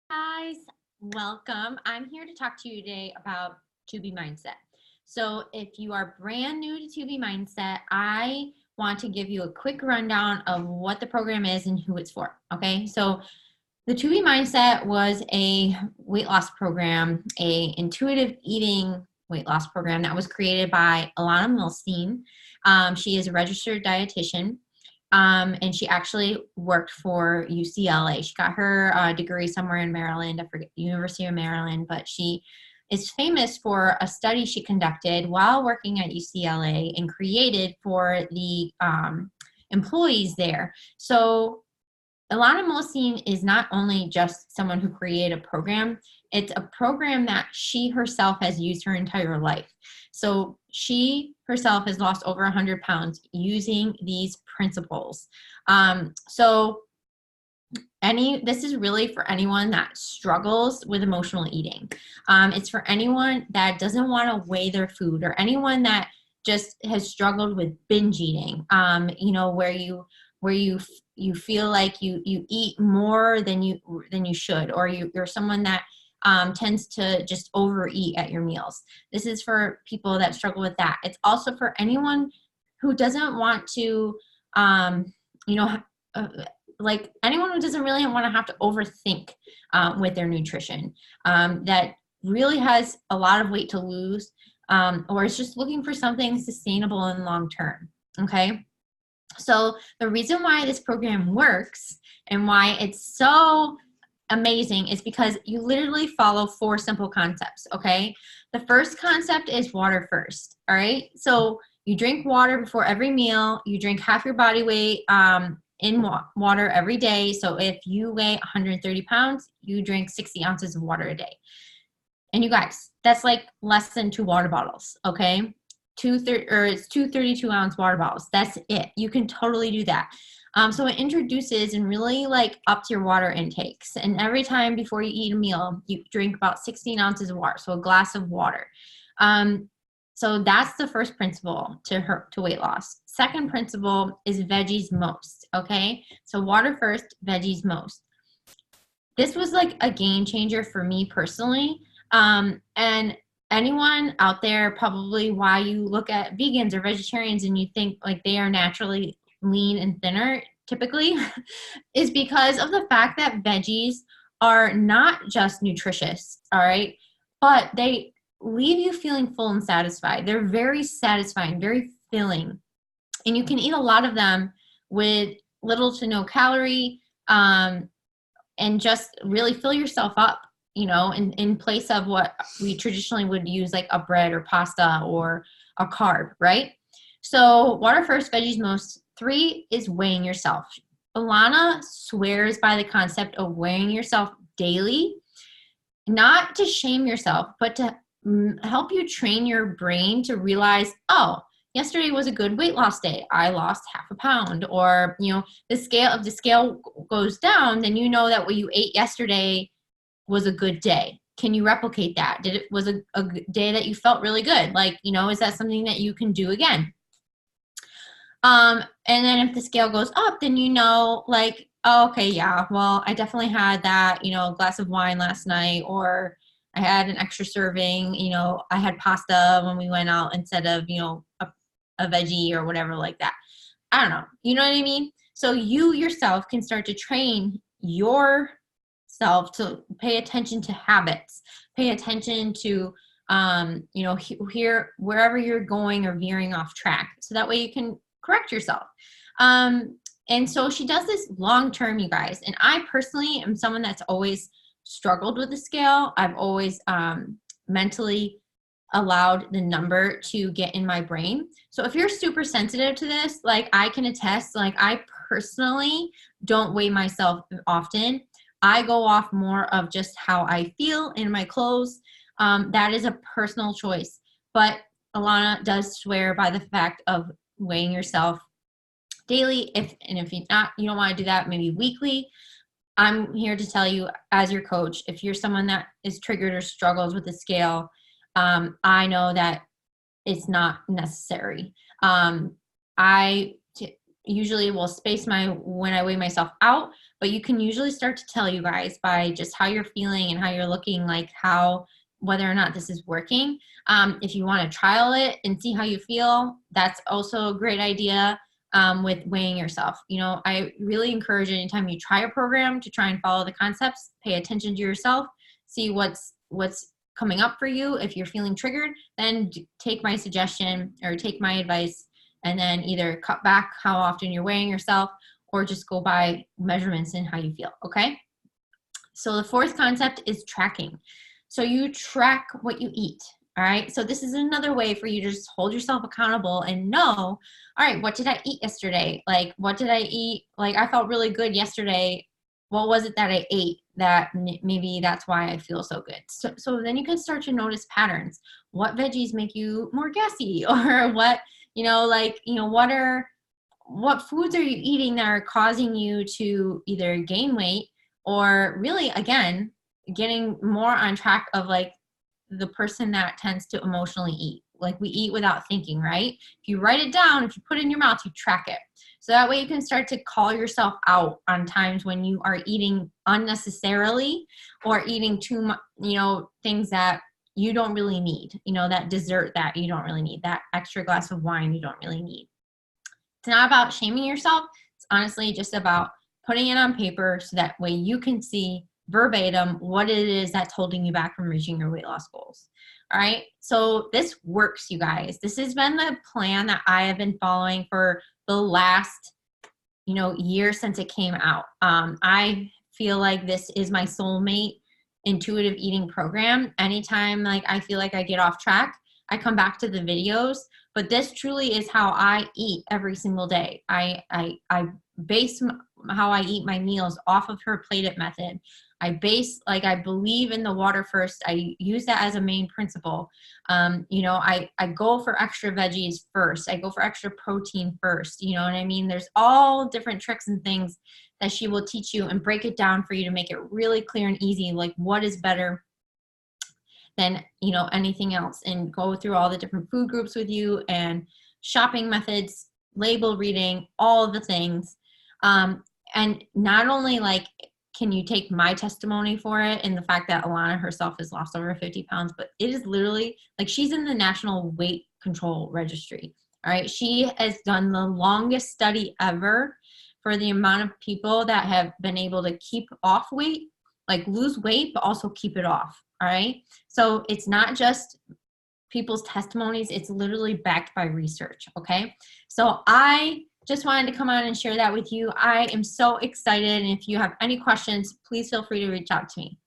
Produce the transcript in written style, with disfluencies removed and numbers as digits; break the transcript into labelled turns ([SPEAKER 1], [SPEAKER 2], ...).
[SPEAKER 1] Guys, welcome. I'm here to talk to you today about 2B Mindset. So, if you are brand new to 2B Mindset, I want to give you a quick rundown of what the program is and who it's for. Okay, so the 2B Mindset was a weight loss program, a intuitive eating weight loss program that was created by Alana Milstein. She is a registered dietitian. And she actually worked for UCLA. She got her degree somewhere in Maryland. I forget, University of Maryland, but she is famous for a study she conducted while working at UCLA and created for the employees there. So Alana Milstein is not only just someone who created a program, it's a program that she herself has used her entire life. So she herself has lost over 100 pounds using these principles. So this is really for anyone that struggles with emotional eating. It's for anyone that doesn't want to weigh their food, or anyone that just has struggled with binge eating, where you feel like you eat more than you should, or you're someone that tends to just overeat at your meals. This is for people that struggle with that. It's also for anyone who doesn't want to, you know, like anyone who doesn't really want to have to overthink with their nutrition, that really has a lot of weight to lose, or is just looking for something sustainable and long term. Okay. So the reason why this program works and why it's so amazing is because you literally follow 4 simple concepts, okay? The first concept is water first, all right? So you drink water before every meal. You drink half your body weight in water every day. So if you weigh 130 pounds, you drink 60 ounces of water a day. And you guys, that's like less than 2 water bottles, okay? It's 2 32-ounce water bottles. That's it. You can totally do that. So it introduces and really like ups your water intakes. And every time before you eat a meal, you drink about 16 ounces of water, so a glass of water. So that's the first principle to weight loss. Second principle is veggies most. Okay, so water first, veggies most. This was like a game changer for me personally. And anyone out there, probably why you look at vegans or vegetarians and you think like they are naturally lean and thinner typically is because of the fact that veggies are not just nutritious, all right, but they leave you feeling full and satisfied. They're very satisfying, very filling, and you can eat a lot of them with little to no calorie, and just really fill yourself up, in place of what we traditionally would use, like a bread or pasta or a carb, right? So water first, veggies most. 3 is weighing yourself. Alana swears by the concept of weighing yourself daily, not to shame yourself, but to help you train your brain to realize, oh, yesterday was a good weight loss day. I lost half a pound. Or, if the scale goes down, then you know that what you ate yesterday was a good day. Can you replicate that? Was a day that you felt really good? Like, is that something that you can do again? And then if the scale goes up, then like, oh, okay, yeah, well, I definitely had that, glass of wine last night, or I had an extra serving, I had pasta when we went out instead of, a veggie or whatever like that. I don't know. You know what I mean? So you yourself can start to train yourself to pay attention to habits, pay attention to, here, wherever you're going or veering off track. So that way you can correct yourself. And so she does this long term, you guys. And I personally am someone that's always struggled with the scale. I've always mentally allowed the number to get in my brain. So if you're super sensitive to this, like I can attest, like I personally don't weigh myself often. I go off more of just how I feel in my clothes. That is a personal choice. But Alana does swear by the fact of weighing yourself daily. If you don't want to do that, maybe weekly. I'm here to tell you, as your coach, if you're someone that is triggered or struggles with the scale, I know that it's not necessary. usually will space when I weigh myself out, but you can usually start to tell, you guys, by just how you're feeling and how you're looking, like whether or not this is working. If you want to trial it and see how you feel, that's also a great idea. With weighing yourself, I really encourage anytime you try a program to try and follow the concepts, pay attention to yourself, see what's coming up for you. If you're feeling triggered, then take my suggestion or take my advice, and then either cut back how often you're weighing yourself or just go by measurements and how you feel. Okay. So the fourth concept is tracking. So you track what you eat. All right. So this is another way for you to just hold yourself accountable and know, all right, what did I eat yesterday? Like, what did I eat? Like, I felt really good yesterday. What was it that I ate that maybe that's why I feel so good? So then you can start to notice patterns. What veggies make you more gassy? Or what, what foods are you eating that are causing you to either gain weight or really, again, getting more on track of like the person that tends to emotionally eat. Like, we eat without thinking, right? If you write it down, if you put it in your mouth, you track it. So that way you can start to call yourself out on times when you are eating unnecessarily or eating too much, things that you don't really need, that dessert that you don't really need, that extra glass of wine you don't really need. It's not about shaming yourself. It's honestly just about putting it on paper so that way you can see verbatim what it is that's holding you back from reaching your weight loss goals. All right. So this works, you guys. This has been the plan that I have been following for the last, year since it came out. I feel like this is my soulmate intuitive eating program. Anytime like I feel like I get off track, I come back to the videos, but this truly is how I eat every single day. I base how I eat my meals off of her Plate It method. I believe in the water first. I use that as a main principle. I go for extra veggies first. I go for extra protein first. You know what I mean? There's all different tricks and things that she will teach you and break it down for you to make it really clear and easy, like what is better than, anything else, and go through all the different food groups with you and shopping methods, label reading, all of the things. And not only can you take my testimony for it and the fact that Alana herself has lost over 50 pounds, but it is literally she's in the National Weight Control Registry. All right. She has done the longest study ever for the amount of people that have been able to keep off weight, lose weight, but also keep it off. All right. So it's not just people's testimonies. It's literally backed by research. Okay. So I just wanted to come on and share that with you. I am so excited. And if you have any questions, please feel free to reach out to me.